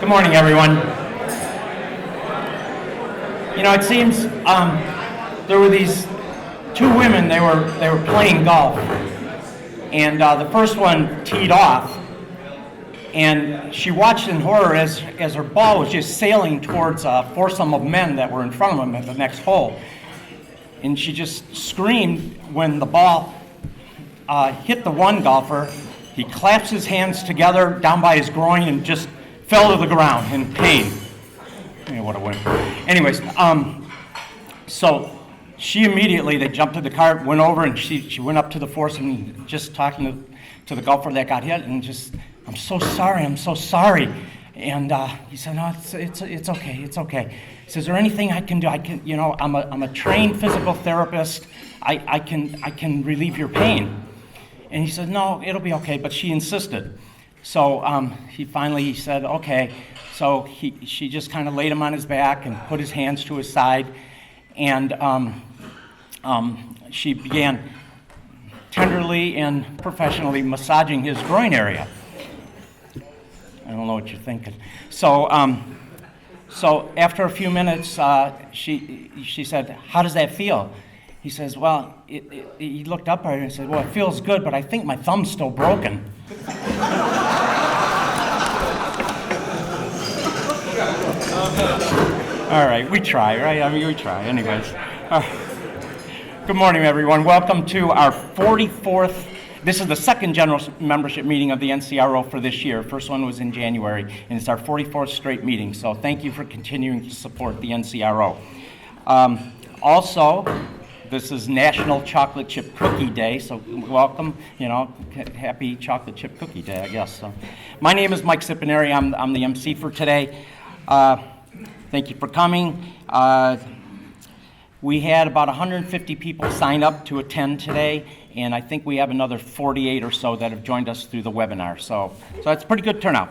Good morning, everyone. You know, it seems there were these two women. They were playing golf, and the first one teed off, and she watched in horror as her ball was just sailing towards a foursome of men that were in front of them at the next hole, and she just screamed when the ball hit the one golfer. He claps his hands together down by his groin and just fell to the ground in pain. What a win. Anyways, so she immediately, they jumped to the car, went over, and she went up to the foursome and just talking to the golfer that got hit, and just, I'm so sorry. And he said, no, it's okay. He says, is there anything I can do? I'm a trained physical therapist. I can relieve your pain. And he said, no, it'll be okay, but she insisted. So he finally said, okay. So she just kind of laid him on his back and put his hands to his side, and she began tenderly and professionally massaging his groin area. I don't know what you're thinking. So after a few minutes, she said, how does that feel? He says, well, he looked up at her and said, well, it feels good, but I think my thumb's still broken. All right, we try, right? I mean, we try. Anyways. Good morning, everyone. Welcome to our 44th. This is the second general membership meeting of the NCRO for this year. First one was in January, and it's our 44th straight meeting. So thank you for continuing to support the NCRO. Also, this is National Chocolate Chip Cookie Day, so welcome, happy Chocolate Chip Cookie Day, I guess. So, my name is Mike Cipineri. I'm the MC for today. Thank you for coming. We had about 150 people sign up to attend today, and I think we have another 48 or so that have joined us through the webinar. So that's pretty good turnout.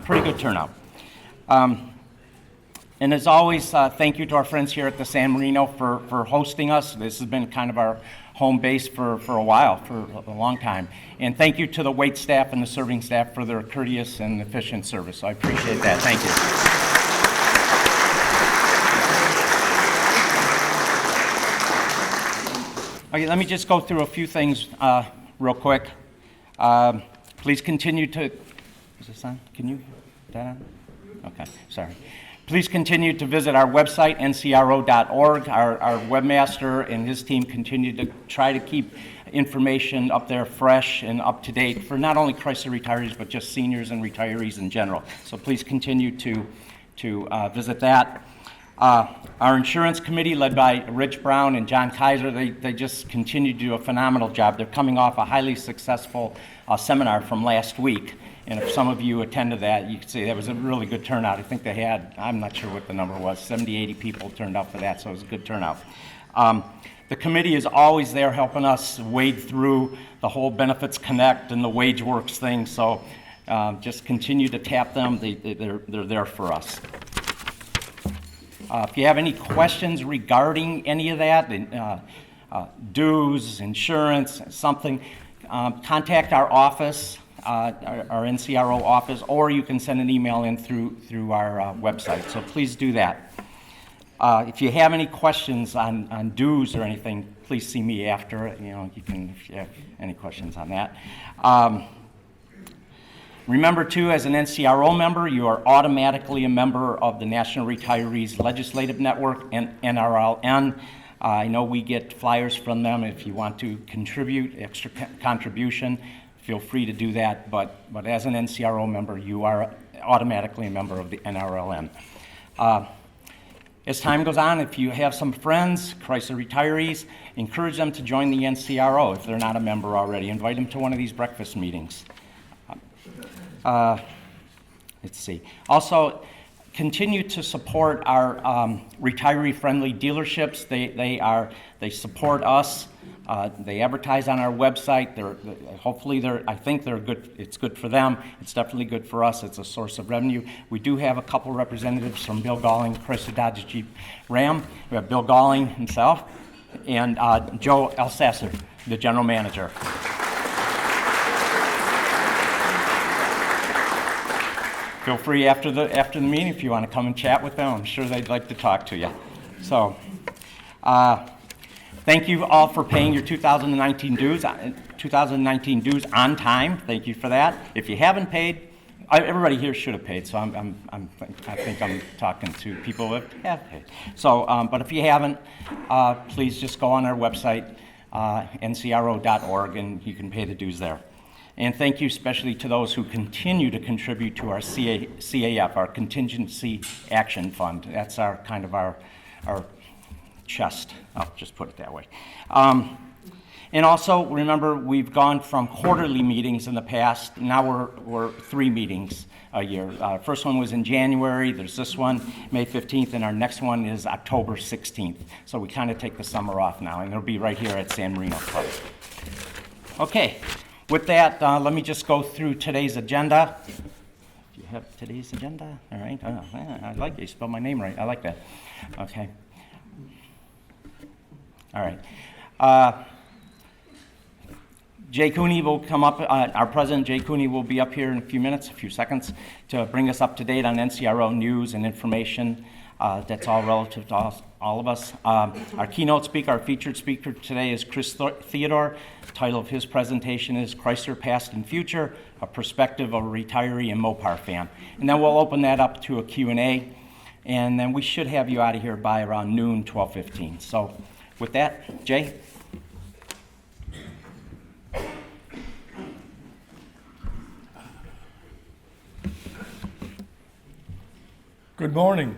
And as always, thank you to our friends here at the San Marino for hosting us. This has been kind of our home base for a while, for a long time. And thank you to the wait staff and the serving staff for their courteous and efficient service. So I appreciate that. Thank you. Okay, let me just go through a few things real quick. Please continue to, is this on? Can you, that on? Okay, sorry. Please continue to visit our website, ncro.org. Our webmaster and his team continue to try to keep information up there fresh and up to date for not only Chrysler retirees, but just seniors and retirees in general. So please continue to visit that. Our insurance committee, led by Rich Brown and John Kaiser, they just continue to do a phenomenal job. They're coming off a highly successful seminar from last week. And if some of you attended that, you can see that was a really good turnout. I think they had, I'm not sure what the number was, 70, 80 people turned out for that, so it was a good turnout. The committee is always there helping us wade through the whole Benefits Connect and the WageWorks thing, so just continue to tap them. They're there for us. If you have any questions regarding any of that, dues, insurance, something, contact our office, our NCRO office, or you can send an email in through our website. So please do that. If you have any questions on dues or anything, please see me after. You can, if you have any questions on that. Remember, too, as an NCRO member, you are automatically a member of the National Retirees Legislative Network, NRLN. I know we get flyers from them. If you want to contribute, extra contribution, feel free to do that. But as an NCRO member, you are automatically a member of the NRLN. As time goes on, if you have some friends, Chrysler retirees, encourage them to join the NCRO if they're not a member already. Invite them to one of these breakfast meetings. Let's see. Also, continue to support our retiree-friendly dealerships. They support us. They advertise on our website. I think they're good. It's good for them. It's definitely good for us. It's a source of revenue. We do have a couple representatives from Bill Galling, Chrysler Dodge Jeep Ram. We have Bill Galling himself and Joe Elsasser, the general manager. feel free after the meeting if you want to come and chat with them. I'm sure they'd like to talk to you. So, thank you all for paying your 2019 dues on time. Thank you for that. If you haven't paid, everybody here should have paid. So I think I'm talking to people that have paid. So, but if you haven't, please just go on our website, NCRO.org, and you can pay the dues there. And thank you especially to those who continue to contribute to our CAF, our Contingency Action Fund. That's our kind of our chest. I'll just put it that way. And also, remember, we've gone from quarterly meetings in the past. Now we're 3 meetings a year. First one was in January. There's this one, May 15th, and our next one is October 16th. So we kind of take the summer off now, and it'll be right here at San Marino Club. Okay, with that, let me just go through today's agenda. Do you have today's agenda? All right. I like it. You spelled my name right. I like that. Okay. All right. Jay Cooney will come up, our president, Jay Cooney, will be up here in a few seconds, to bring us up to date on NCRO news and information that's all relative to all of us. Our keynote speaker, our featured speaker today is Chris Theodore. The title of his presentation is Chrysler Past and Future, a Perspective of a Retiree and Mopar Fan. And then we'll open that up to a Q&A, and then we should have you out of here by around noon, 12:15. So with that, Jay. Good morning.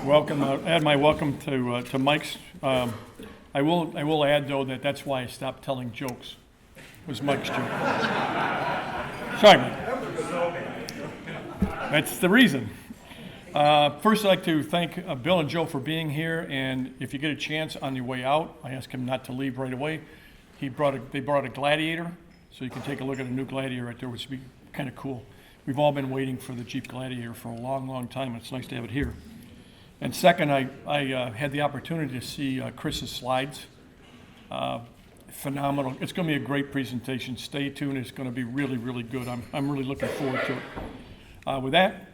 Welcome. Add my welcome to Mike's. I will add though that's why I stopped telling jokes. Was Mike's joke? Sorry, Mike. That's the reason. First, I'd like to thank Bill and Joe for being here. And if you get a chance on your way out, I ask him not to leave right away. They brought a Gladiator, so you can take a look at a new Gladiator right there, which would be kind of cool. We've all been waiting for the Jeep Gladiator for a long, long time. It's nice to have it here. And second, I had the opportunity to see Chris's slides. Phenomenal. It's going to be a great presentation. Stay tuned. It's going to be really, really good. I'm really looking forward to it. With that,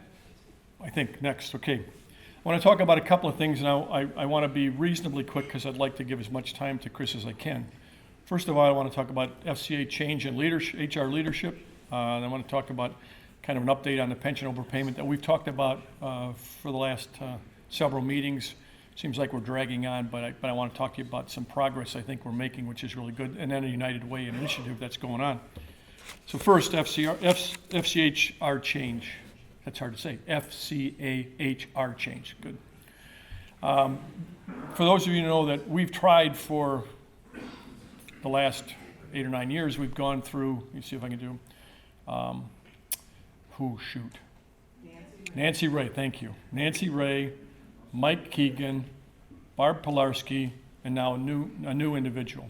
I think next. Okay. I want to talk about a couple of things now. I want to be reasonably quick because I'd like to give as much time to Chris as I can. First of all, I want to talk about FCA Change and leadership, HR leadership. And I want to talk about kind of an update on the pension overpayment that we've talked about for the last several meetings. Seems like we're dragging on, but I want to talk to you about some progress I think we're making, which is really good, and then a United Way initiative that's going on. So first, FCA Change. That's hard to say. FCA Change. Good. For those of you who know that we've tried for the last 8 or 9 years, we've gone through, let me see if I can do Nancy Ray, thank you. Nancy Ray, Mike Keegan, Barb Pilarski, and now a new individual.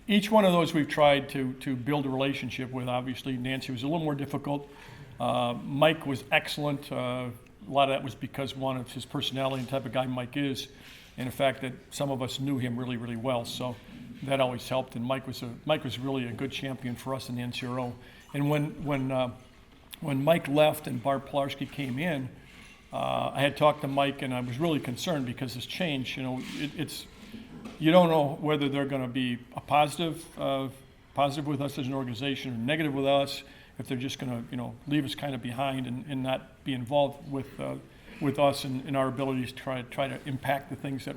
Each one of those we've tried to build a relationship with. Obviously, Nancy was a little more difficult. Mike was excellent. A lot of that was because one of his personality and type of guy Mike is, and the fact that some of us knew him really, really well. So that always helped. And Mike was really a good champion for us in the NCRO. And when Mike left and Barb Pilarski came in, I had talked to Mike, and I was really concerned because this change, it's you don't know whether they're going to be a positive with us as an organization or negative with us, if they're just going to leave us kind of behind and not be involved with us and our abilities to try to impact the things that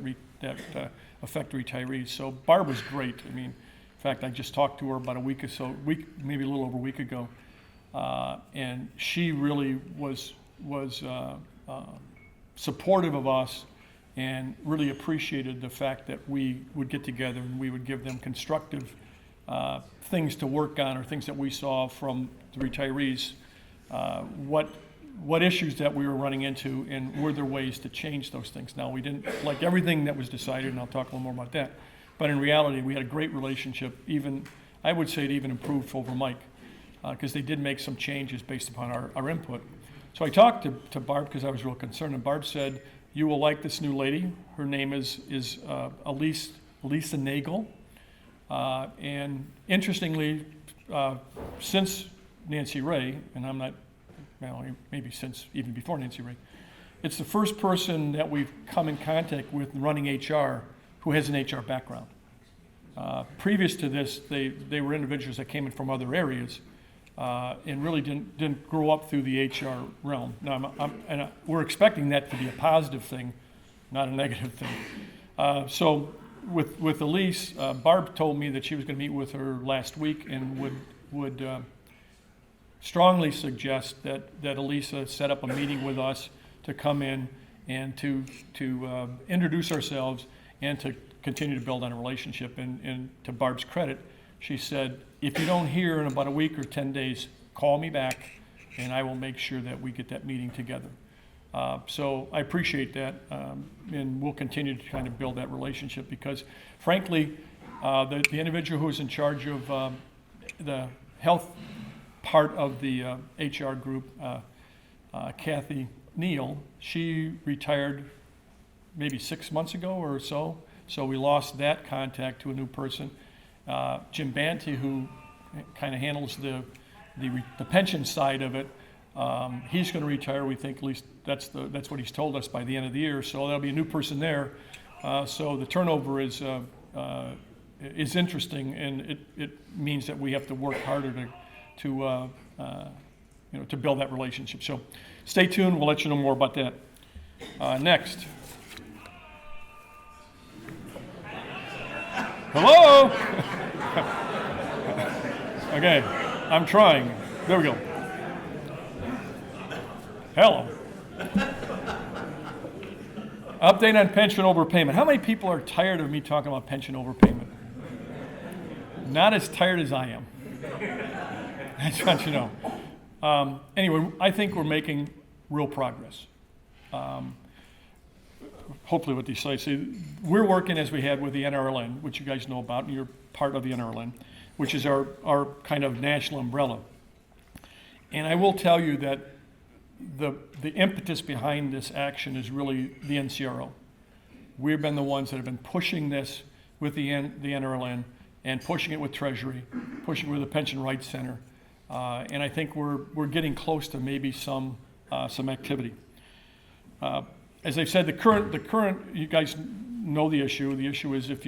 affect retirees. So Barb was great. I mean, in fact, I just talked to her about maybe a little over a week ago, and she really was supportive of us and really appreciated the fact that we would get together and we would give them constructive things to work on, or things that we saw from the retirees, what issues that we were running into, and were there ways to change those things. Now, we didn't like everything that was decided, and I'll talk a little more about that. But in reality, we had a great relationship. I would say it even improved over Mike, because they did make some changes based upon our input. So I talked to Barb because I was real concerned, and Barb said, "You will like this new lady. Her name is Lisa Nagel." And interestingly, since Nancy Ray, and I'm not, well, maybe since even before Nancy Ray, it's the first person that we've come in contact with running HR who has an HR background. Previous to this, they were individuals that came in from other areas and really didn't grow up through the HR realm. Now, we're expecting that to be a positive thing, not a negative thing. So with Elise, Barb told me that she was going to meet with her last week and would strongly suggest that Elisa set up a meeting with us to come in and to introduce ourselves and to continue to build on a relationship. And to Barb's credit, she said, if you don't hear in about a week or 10 days, call me back and I will make sure that we get that meeting together. So I appreciate that, and we'll continue to kind of build that relationship because, frankly, the individual who's in charge of the health part of the HR group, Kathy Neal, she retired maybe 6 months ago or so, so we lost that contact to a new person. Jim Banty, who kind of handles the pension side of it, he's going to retire. We think, at least that's what he's told us, by the end of the year. So there'll be a new person there. So the turnover is interesting, and it means that we have to work harder to build that relationship. So stay tuned. We'll let you know more about that. Next. Hello. Okay, I'm trying. There we go. Hello. Update on pension overpayment. How many people are tired of me talking about pension overpayment? Not as tired as I am. I just want you to know. Anyway, I think we're making real progress. Hopefully with these sites. We're working, as we had with the NRLN, which you guys know about, and you're part of the NRLN, which is our kind of national umbrella. And I will tell you that the impetus behind this action is really the NCRO. We've been the ones that have been pushing this with the NRLN and pushing it with Treasury, pushing it with the Pension Rights Center. And I think we're getting close to maybe some activity. As I said, the current, you guys know the issue. The issue is if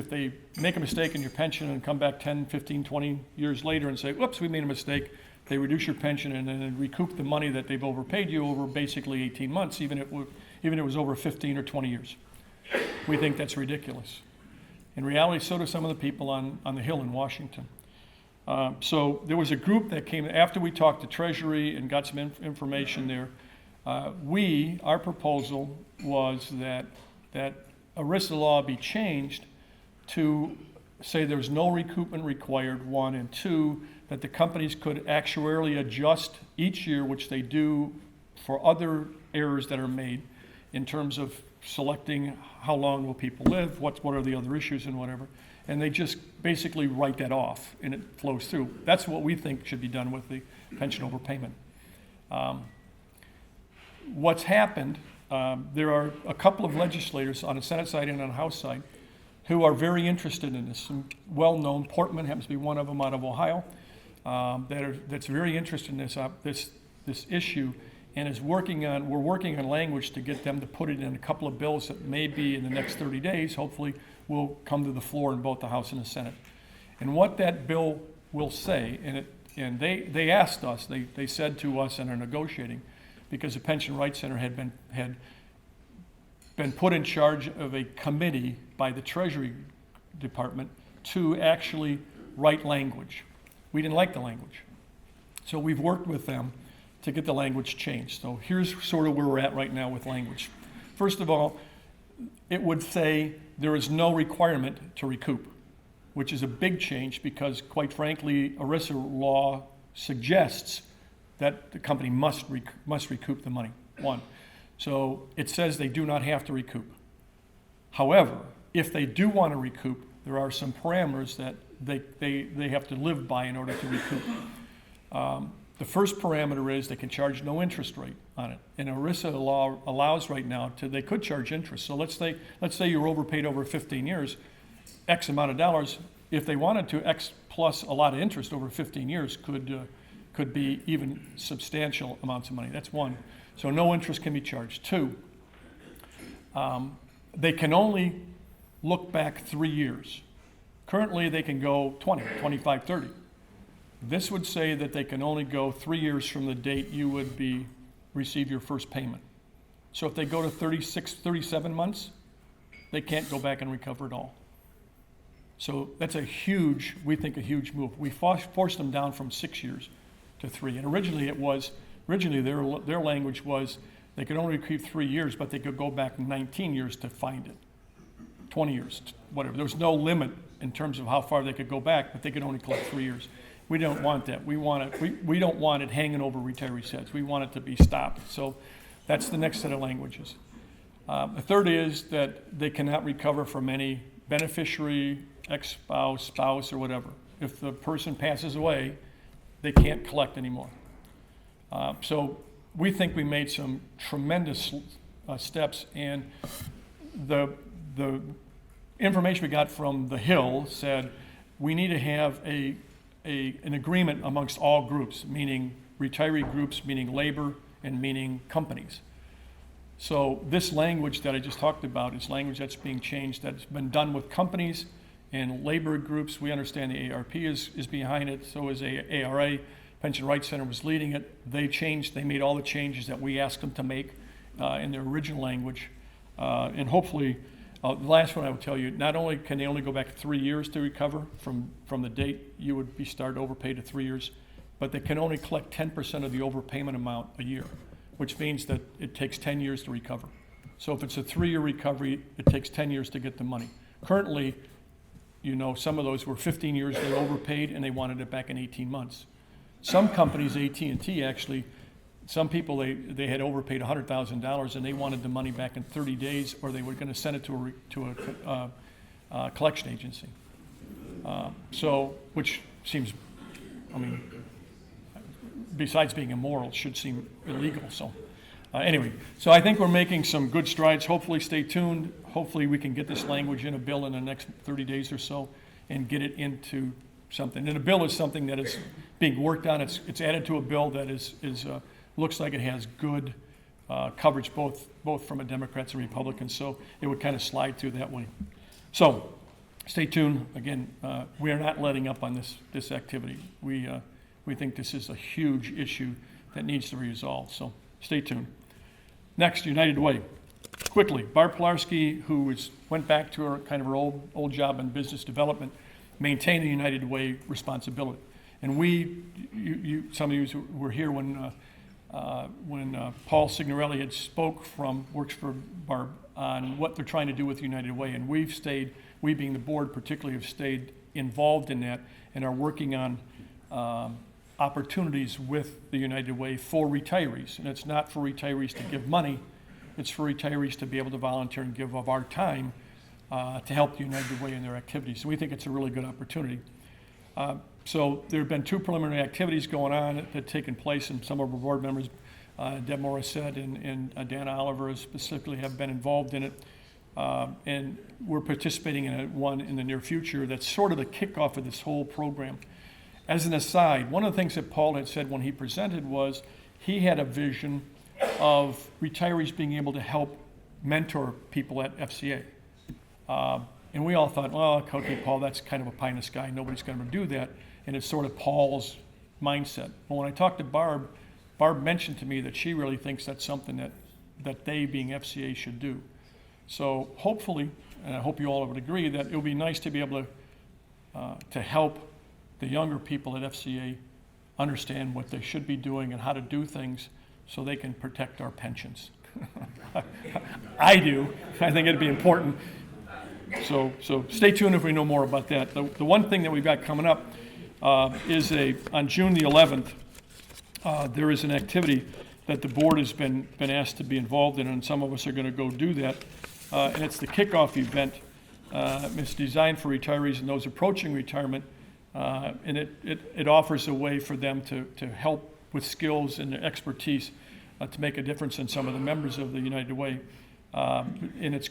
they make a mistake in your pension and come back 10, 15, 20 years later and say, whoops, we made a mistake, they reduce your pension and then recoup the money that they've overpaid you over basically 18 months, even if it was over 15 or 20 years. We think that's ridiculous. In reality, so do some of the people on the Hill in Washington. So there was a group that came after we talked to Treasury and got some information there. Our proposal was that ERISA law be changed to say there's no recoupment required, one, and two, that the companies could actuarially adjust each year, which they do for other errors that are made in terms of selecting how long will people live, what are the other issues and whatever. And they just basically write that off and it flows through. That's what we think should be done with the pension overpayment. What's happened, there are a couple of legislators on the Senate side and on the House side who are very interested in this. Some well-known, Portman happens to be one of them out of Ohio, that's very interested in this issue and we're working on language to get them to put it in a couple of bills that may be in the next 30 days, hopefully will come to the floor in both the House and the Senate. And what that bill will say, and they asked us, they said to us in our negotiating, because the Pension Rights Center had been put in charge of a committee by the Treasury Department to actually write language. We didn't like the language. So we've worked with them to get the language changed. So here's sort of where we're at right now with language. First of all, it would say there is no requirement to recoup, which is a big change because, quite frankly, ERISA law suggests that the company must recoup the money, one. So it says they do not have to recoup. However, if they do want to recoup, there are some parameters that they have to live by in order to recoup. The first parameter is they can charge no interest rate on it. And ERISA law allows right now they could charge interest. So let's say you're overpaid over 15 years, X amount of dollars. If they wanted to, X plus a lot of interest over 15 years could be even substantial amounts of money. That's one. So no interest can be charged. Two, they can only look back 3 years. Currently, they can go 20, 25, 30. This would say that they can only go 3 years from the date you would receive your first payment. So if they go to 36, 37 months, they can't go back and recover at all. So that's we think a huge move. We forced them down from 6 years to 3. And originally their language was they could only retrieve 3 years, but they could go back 19 years to find it. 20 years, whatever. There was no limit in terms of how far they could go back, but they could only collect 3 years. We don't want that. We don't want it hanging over retirees' heads. We want it to be stopped. So that's the next set of languages. The third is that they cannot recover from any beneficiary, ex-spouse, spouse, or whatever. If the person passes away, they can't collect anymore. So we think we made some tremendous steps, and the information we got from the Hill said we need to have an agreement amongst all groups, meaning retiree groups, meaning labor, and meaning companies. So this language that I just talked about is language that's being changed, that's been done with companies and labor groups. We understand the ARP is behind it, so is ARA. Pension Rights Center was leading it. They made all the changes that we asked them to make in their original language. And hopefully, the last one I will tell you, not only can they only go back 3 years to recover from the date you would be started overpaid to 3 years, but they can only collect 10% of the overpayment amount a year, which means that it takes 10 years to recover. So if it's a 3-year recovery, it takes 10 years to get the money. Currently, some of those were 15 years they overpaid and they wanted it back in 18 months. Some companies, AT&T actually, some people, they had overpaid $100,000 and they wanted the money back in 30 days, or they were going to send it to a collection agency. Which seems, besides being immoral, it should seem illegal. So anyway, so I think we're making some good strides. Hopefully, stay tuned. Hopefully we can get this language in a bill in the next 30 days or so and get it into something. And a bill is something that is being worked on. It's added to a bill that looks like it has good coverage both from a Democrats and Republicans. So it would kind of slide through that way. So stay tuned. Again, we are not letting up on this activity. We think this is a huge issue that needs to be resolved. So stay tuned. Next, United Way. Quickly, Barb Pilarski, who went back to her old job in business development, maintained the United Way responsibility. And some of you were here when Paul Signorelli works for Barb on what they're trying to do with United Way. And we being the board particularly, have stayed involved in that and are working on opportunities with the United Way for retirees. And it's not for retirees to give money, it's for retirees to be able to volunteer and give of our time to help the United Way in their activities. So we think it's a really good opportunity. So there have been 2 preliminary activities going on that have taken place, and some of our board members, Deb Morissette and Dan Oliver specifically, have been involved in it. And we're participating in one in the near future that's sort of the kickoff of this whole program. As an aside, one of the things that Paul had said when he presented was he had a vision of retirees being able to help mentor people at FCA. And we all thought, well, okay, Paul, that's kind of a pie in the sky. Nobody's going to do that. And it's sort of Paul's mindset. But when I talked to Barb mentioned to me that she really thinks that's something that they, being FCA, should do. So hopefully, and I hope you all would agree, that it would be nice to be able to help the younger people at FCA understand what they should be doing and how to do things so they can protect our pensions. I do. I think it'd be important. So stay tuned if we know more about that. The one thing that we've got coming up is on June the 11th, there is an activity that the board has been asked to be involved in, and some of us are going to go do that. And it's the kickoff event. It's designed for retirees and those approaching retirement, and it offers a way for them to help with skills and their expertise to make a difference in some of the members of the United Way. And it's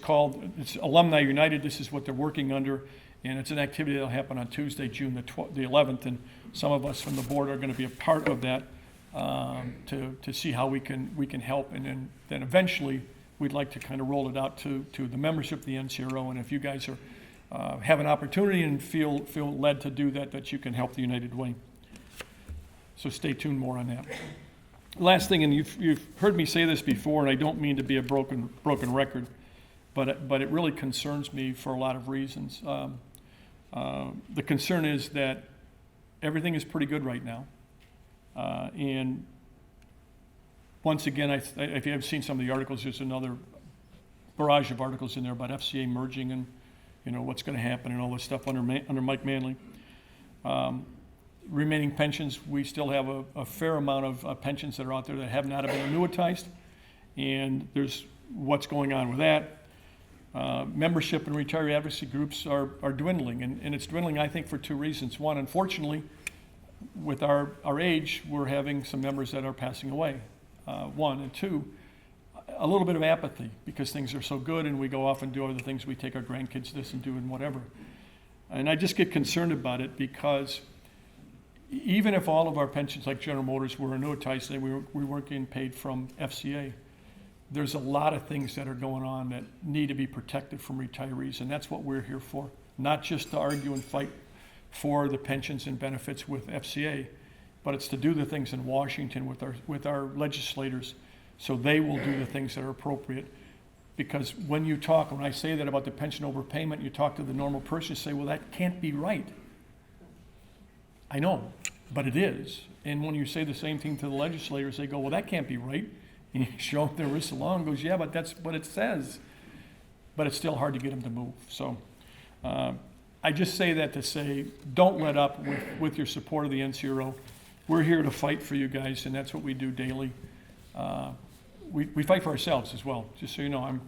Alumni United. This is what they're working under. And it's an activity that'll happen on Tuesday, June the 11th, and some of us from the board are going to be a part of that to see how we can help. And then eventually, we'd like to kind of roll it out to the membership of the NCRO. And if you guys have an opportunity and feel led to do that, that you can help the United Way. So stay tuned more on that. Last thing, and you've heard me say this before, and I don't mean to be a broken record, but it really concerns me for a lot of reasons. The concern is that everything is pretty good right now. And once again, if you haven't seen some of the articles, there's another barrage of articles in there about FCA merging and what's going to happen and all this stuff under Mike Manley. Remaining pensions, we still have a fair amount of pensions that are out there that have not been annuitized, and there's what's going on with that. Membership and retiree advocacy groups are dwindling, and it's dwindling, I think, for two reasons. One, unfortunately, with our age, we're having some members that are passing away, one. And two, a little bit of apathy because things are so good and we go off and do other things. We take our grandkids this and do and whatever. And I just get concerned about it because even if all of our pensions, like General Motors, were annuitized and we weren't getting paid from FCA, there's a lot of things that are going on that need to be protected from retirees, and that's what we're here for. Not just to argue and fight for the pensions and benefits with FCA, but it's to do the things in Washington with our legislators so they will do the things that are appropriate. Because when I say that about the pension overpayment, you talk to the normal person, you say, well, that can't be right. I know, but it is. And when you say the same thing to the legislators, they go, well, that can't be right. And you show them their wrists along, goes, yeah, but that's what it says. But it's still hard to get them to move. So I just say that to say, don't let up with your support of the NCRO. We're here to fight for you guys, and that's what we do daily. We fight for ourselves as well. Just so you know,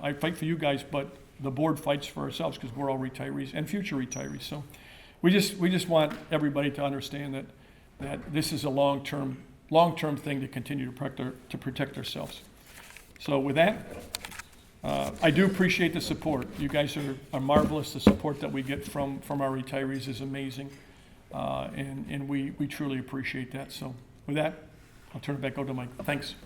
I fight for you guys, but the board fights for ourselves because we're all retirees and future retirees. So we just want everybody to understand that this is a long-term thing to continue to protect ourselves. So with that, I do appreciate the support. You guys are marvelous. The support that we get from our retirees is amazing, and we truly appreciate that. So with that, I'll turn it back over to Mike. Thanks.